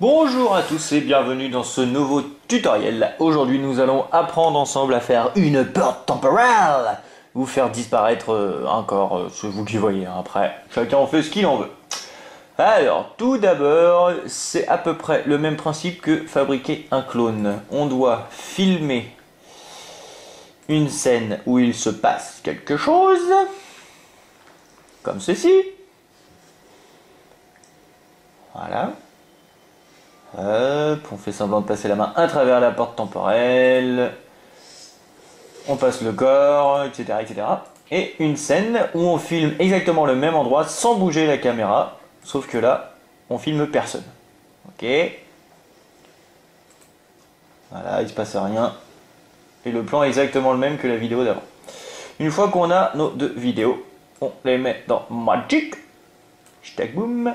Bonjour à tous et bienvenue dans ce nouveau tutoriel. Aujourd'hui nous allons apprendre ensemble à faire une porte temporelle. Vous faire disparaître un corps, c'est vous qui voyez, hein. Après chacun en fait ce qu'il en veut. Alors tout d'abord c'est à peu près le même principe que fabriquer un clone. On doit filmer une scène où il se passe quelque chose, comme ceci. Voilà. Hop, on fait semblant de passer la main à travers la porte temporelle. On passe le corps, etc., etc. Et une scène où on filme exactement le même endroit sans bouger la caméra. Sauf que là, on filme personne. Ok. Voilà, il se passe rien. Et le plan est exactement le même que la vidéo d'avant. Une fois qu'on a nos deux vidéos, on les met dans Magic. Hashtag boom.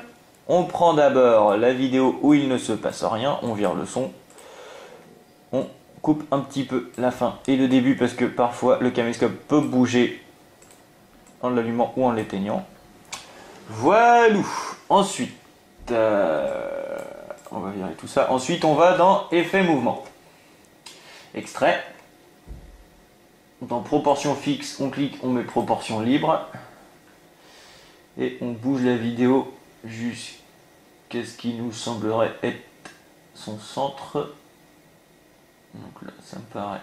On prend d'abord la vidéo où il ne se passe rien, on vire le son. On coupe un petit peu la fin et le début parce que parfois le caméscope peut bouger en l'allumant ou en l'éteignant. Voilà. Ensuite, on va virer tout ça. Ensuite, on va dans Effet mouvement. Extrait. Dans proportion fixe, on clique, on met proportion libre. Et on bouge la vidéo jusqu'à ce qui nous semblerait être son centre. Donc là, ça me paraît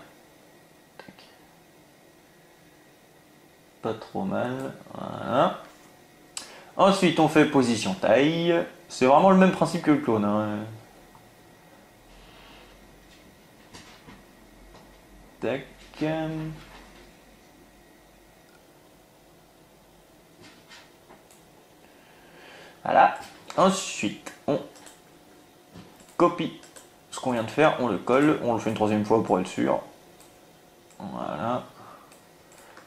pas trop mal. Voilà. Ensuite, on fait position taille. C'est vraiment le même principe que le clone, hein. Tac. Voilà. Ensuite, on copie ce qu'on vient de faire, on le colle, on le fait une troisième fois pour être sûr. Voilà.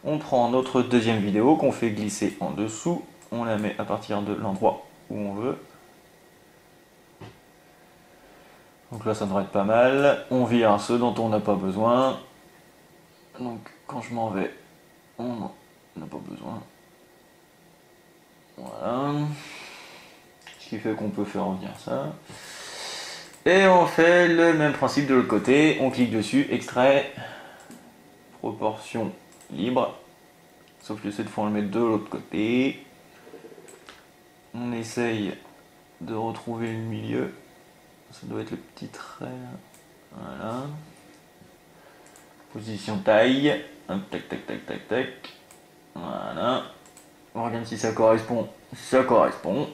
On prend notre deuxième vidéo qu'on fait glisser en dessous, on la met à partir de l'endroit où on veut. Donc là ça devrait être pas mal. On vire ceux dont on n'a pas besoin. Donc quand je m'en vais, on n'a pas besoin. Voilà. Ce qui fait qu'on peut faire revenir ça. Et on fait le même principe de l'autre côté. On clique dessus, extrait, proportion libre. Sauf que cette fois on le met de l'autre côté. On essaye de retrouver le milieu. Ça doit être le petit trait. Voilà. Position taille. Hop, tac, tac, tac, tac, tac. Voilà. On regarde si ça correspond. Ça correspond.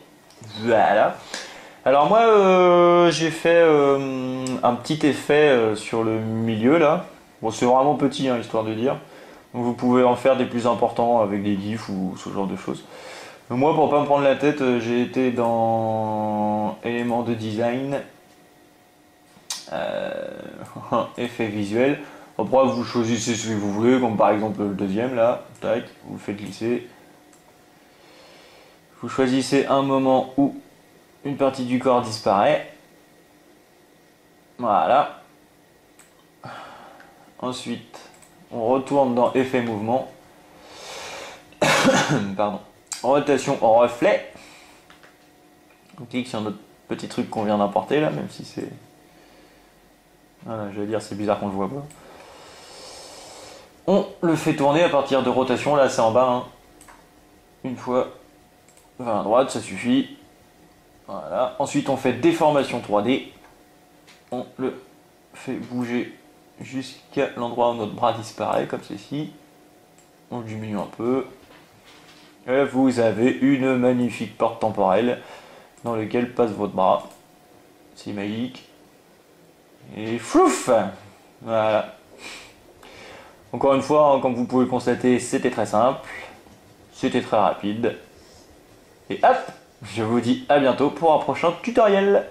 Voilà. Alors moi j'ai fait un petit effet sur le milieu là. Bon c'est vraiment petit hein, histoire de dire. Donc vous pouvez en faire des plus importants avec des gifs ou ce genre de choses. Mais moi pour pas me prendre la tête j'ai été dans éléments de design. Effet visuel. Après vous choisissez ce que vous voulez, comme par exemple le deuxième là. Tac, vous le faites glisser. Vous choisissez un moment où une partie du corps disparaît. Voilà. Ensuite, on retourne dans Effet mouvement. Pardon. Rotation en reflet. On clique sur notre petit truc qu'on vient d'importer là, même si c'est... Voilà, je vais dire c'est bizarre qu'on le voit pas. On le fait tourner à partir de rotation, là c'est en bas. Hein. Une fois, 20 à droite, ça suffit. Voilà. Ensuite, on fait déformation 3D. On le fait bouger jusqu'à l'endroit où notre bras disparaît, comme ceci. On le diminue un peu. Et vous avez une magnifique porte temporelle dans laquelle passe votre bras. C'est magique. Et flouf! Voilà. Encore une fois, hein, comme vous pouvez le constater, c'était très simple. C'était très rapide. Et hop! Je vous dis à bientôt pour un prochain tutoriel.